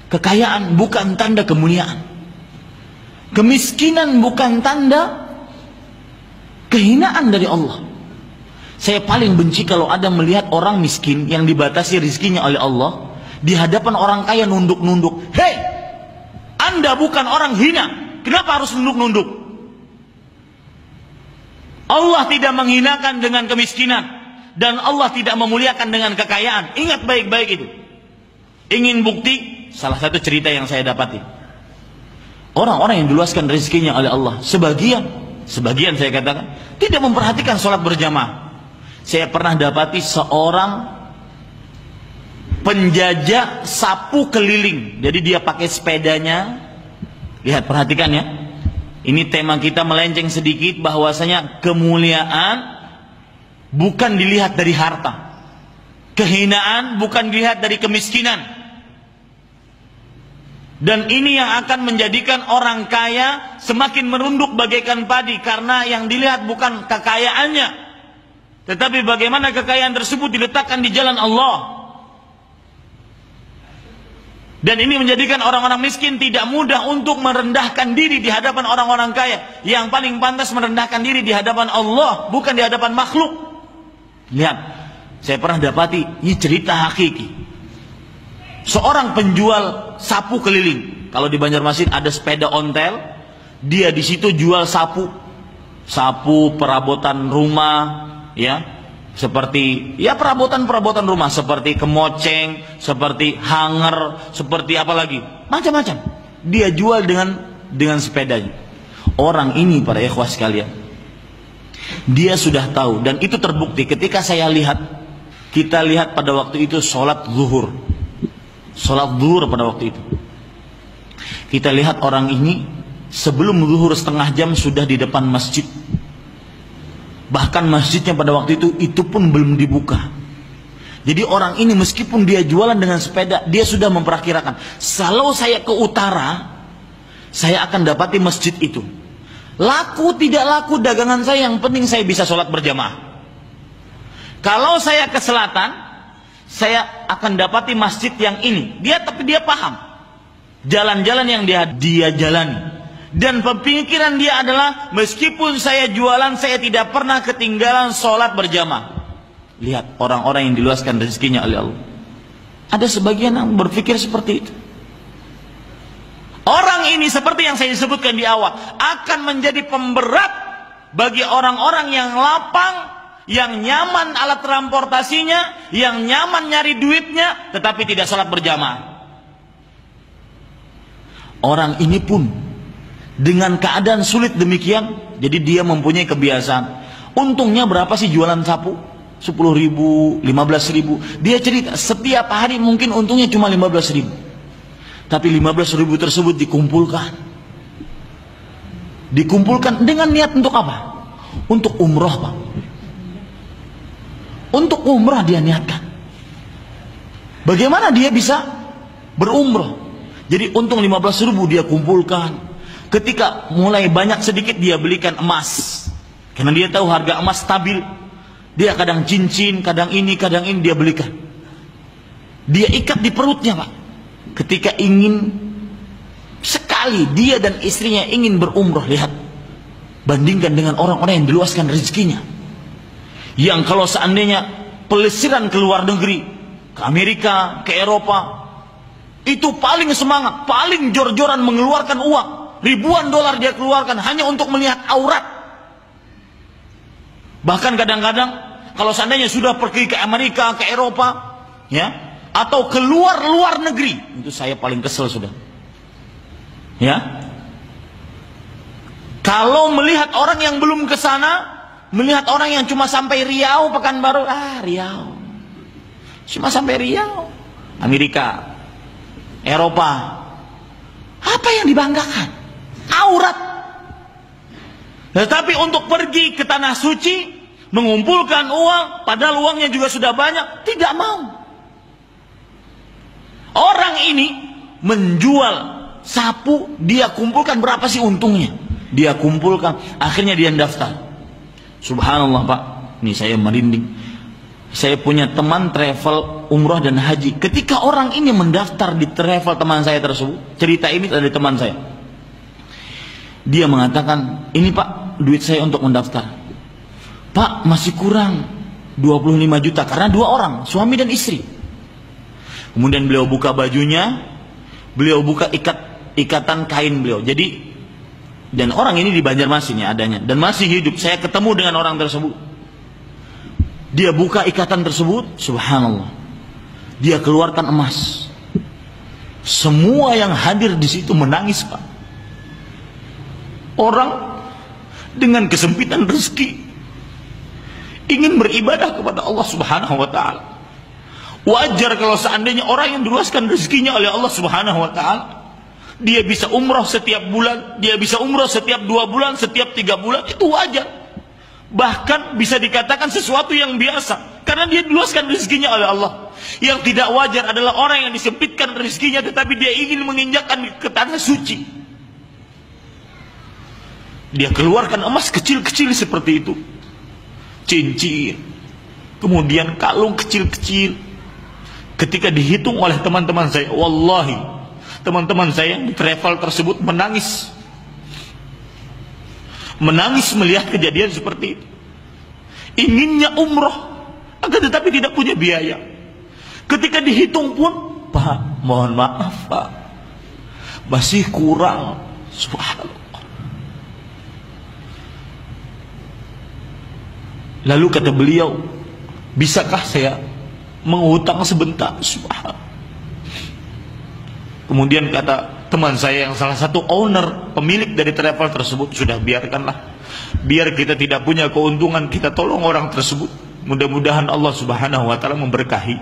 Kekayaan bukan tanda kemuliaan. Kemiskinan bukan tanda kehinaan dari Allah. Saya paling benci kalau ada melihat orang miskin yang dibatasi rizkinya oleh Allah, di hadapan orang kaya nunduk-nunduk. Hei, Anda bukan orang hina, kenapa harus nunduk-nunduk? Allah tidak menghinakan dengan kemiskinan, dan Allah tidak memuliakan dengan kekayaan. Ingat baik-baik itu. Ingin bukti? Salah satu cerita yang saya dapati, orang-orang yang diluaskan rezekinya oleh Allah, sebagian saya katakan, tidak memperhatikan sholat berjamaah. Saya pernah dapati seorang penjajah sapu keliling. Jadi dia pakai sepedanya. Lihat, perhatikan ya. Ini tema kita melenceng sedikit, bahwasanya kemuliaan bukan dilihat dari harta. Kehinaan bukan dilihat dari kemiskinan. Dan ini yang akan menjadikan orang kaya semakin merunduk bagaikan padi, karena yang dilihat bukan kekayaannya, tetapi bagaimana kekayaan tersebut diletakkan di jalan Allah. Dan ini menjadikan orang-orang miskin tidak mudah untuk merendahkan diri di hadapan orang-orang kaya. Yang paling pantas merendahkan diri di hadapan Allah, bukan di hadapan makhluk. Lihat, saya pernah dapati, ini cerita hakiki. Seorang penjual sapu keliling. Kalau di Banjarmasin ada sepeda ontel, dia di situ jual sapu perabotan rumah, ya, seperti ya perabotan rumah, seperti kemoceng, seperti hanger, seperti apa lagi, macam-macam. Dia jual dengan sepedanya. Orang ini, para ikhwah sekalian, dia sudah tahu, dan itu terbukti ketika kita lihat pada waktu itu sholat zuhur pada waktu itu. Kita lihat orang ini sebelum zuhur setengah jam sudah di depan masjid. Bahkan masjidnya pada waktu itu pun belum dibuka. Jadi orang ini meskipun dia jualan dengan sepeda, dia sudah memperkirakan, kalau saya ke utara, saya akan dapati masjid itu. Laku tidak laku dagangan saya, yang penting saya bisa sholat berjamaah. Kalau saya ke selatan, saya akan dapati masjid yang ini. Tapi dia paham jalan-jalan yang dia jalani. Dan pemikiran dia adalah, meskipun saya jualan, saya tidak pernah ketinggalan sholat berjamaah. Lihat orang-orang yang diluaskan rezekinya oleh Allah. Ada sebagian yang berpikir seperti itu. Orang ini, seperti yang saya sebutkan di awal, akan menjadi pemberat bagi orang-orang yang lapang, yang nyaman alat transportasinya, yang nyaman nyari duitnya, tetapi tidak sholat berjamaah. Orang ini pun dengan keadaan sulit demikian, jadi dia mempunyai kebiasaan. Untungnya berapa sih jualan sapu? 10.000, 15.000. Dia cerita setiap hari mungkin untungnya cuma 15.000. Tapi 15.000 tersebut dikumpulkan dengan niat untuk apa? Untuk umroh, Pak. Untuk umrah dia niatkan. Bagaimana dia bisa berumrah? Jadi untung 15.000 dia kumpulkan. Ketika mulai banyak sedikit, dia belikan emas, karena dia tahu harga emas stabil. Dia kadang cincin, kadang ini dia belikan. Dia ikat di perutnya, Pak. Ketika ingin sekali dia dan istrinya ingin berumrah, lihat, bandingkan dengan orang-orang yang diluaskan rezekinya, yang kalau seandainya pelesiran ke luar negeri, ke Amerika, ke Eropa, itu paling semangat, paling jor-joran mengeluarkan uang. Ribuan dolar dia keluarkan hanya untuk melihat aurat. Bahkan kadang-kadang kalau seandainya sudah pergi ke Amerika, ke Eropa, ya, atau ke luar negeri, itu saya paling kesel sudah. Ya. Kalau melihat orang yang belum ke sana, melihat orang yang cuma sampai Riau, Pekanbaru, Riau. Cuma sampai Riau. Amerika, Eropa. Apa yang dibanggakan? Aurat. Tetapi untuk pergi ke tanah suci, mengumpulkan uang, padahal uangnya juga sudah banyak, tidak mau. Orang ini menjual sapu, dia kumpulkan berapa sih untungnya? Dia kumpulkan, akhirnya dia daftar. Subhanallah, Pak, ini saya merinding. Saya punya teman travel umroh dan haji. Ketika orang ini mendaftar di travel teman saya tersebut, cerita ini dari teman saya. Dia mengatakan, ini Pak, duit saya untuk mendaftar. Pak, masih kurang 25 juta karena 2 orang, suami dan istri. Kemudian beliau buka bajunya, beliau buka ikatan kain beliau. Jadi, dan orang ini di Banjarmasin ya adanya, dan masih hidup. Saya ketemu dengan orang tersebut. Dia buka ikatan tersebut, subhanallah. Dia keluarkan emas. Semua yang hadir di situ menangis, Pak. Orang dengan kesempitan rezeki ingin beribadah kepada Allah Subhanahu wa taala. Wajar kalau seandainya orang yang diluaskan rezekinya oleh Allah Subhanahu wa taala, dia bisa umroh setiap bulan, dia bisa umroh setiap 2 bulan, setiap 3 bulan, itu wajar. Bahkan bisa dikatakan sesuatu yang biasa, karena dia diluaskan rezekinya oleh Allah. Yang tidak wajar adalah orang yang disempitkan rezekinya tetapi dia ingin menginjakkan ke tanah suci. Dia keluarkan emas kecil-kecil seperti itu, cincin, kemudian kalung kecil-kecil. Ketika dihitung oleh teman-teman saya, wallahi teman-teman saya di travel tersebut menangis melihat kejadian seperti itu. Inginnya umroh, akan tetapi tidak punya biaya. Ketika dihitung pun, Pak, mohon maaf Pak, masih kurang. Subhanallah. Lalu kata beliau, bisakah saya menghutang sebentar? Subhanallah. Kemudian kata teman saya yang salah satu owner, pemilik dari travel tersebut, sudah biarkanlah, biar kita tidak punya keuntungan, kita tolong orang tersebut, mudah-mudahan Allah Subhanahu wa taala memberkahi.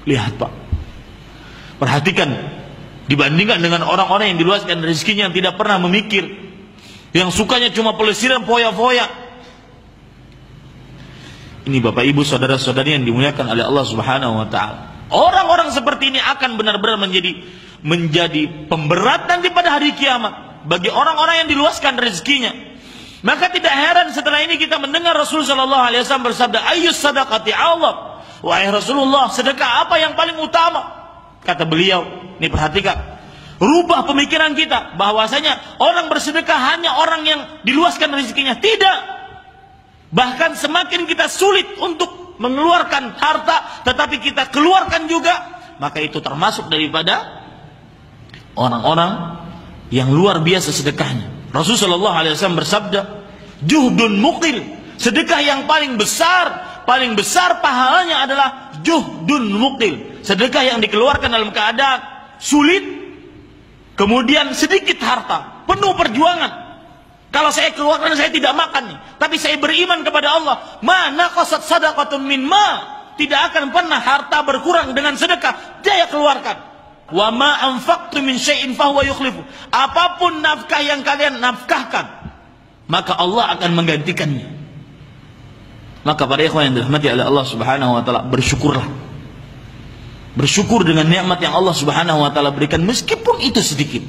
Lihat Pak, perhatikan, dibandingkan dengan orang-orang yang diluaskan rezekinya, yang tidak pernah memikir, yang sukanya cuma pelesiran foya-foya. Ini Bapak Ibu saudara-saudari yang dimuliakan oleh Allah Subhanahu wa taala. Orang-orang seperti ini akan benar-benar menjadi pemberatan pada hari kiamat bagi orang-orang yang diluaskan rezekinya. Maka tidak heran setelah ini kita mendengar Rasul sallallahu alaihi wasallam bersabda, "Ayyus sadaqati Allah." Wahai Rasulullah, sedekah apa yang paling utama? Kata beliau, ini perhatikan, rubah pemikiran kita bahwasanya orang bersedekah hanya orang yang diluaskan rezekinya. Tidak. Bahkan semakin kita sulit untuk mengeluarkan harta, tetapi kita keluarkan juga, maka itu termasuk daripada orang-orang yang luar biasa sedekahnya. Rasulullah sallallahu alaihi wasallam bersabda, "Juhdun muqil." Sedekah yang paling besar pahalanya adalah juhdun muqil. Sedekah yang dikeluarkan dalam keadaan sulit, kemudian sedikit harta, penuh perjuangan. Kalau saya keluarkan, saya tidak makan nih, tapi saya beriman kepada Allah. Mana qasat sadaqatun min ma, tidak akan pernah harta berkurang dengan sedekah. Dia keluarkan. Wa ma anfaqtu min syai'in fahuwa yukhlifu. Apapun nafkah yang kalian nafkahkan, maka Allah akan menggantikannya. Maka para ikhwan yang dirahmati oleh Allah Subhanahu wa taala, bersyukurlah. Bersyukur dengan nikmat yang Allah Subhanahu wa taala berikan meskipun itu sedikit.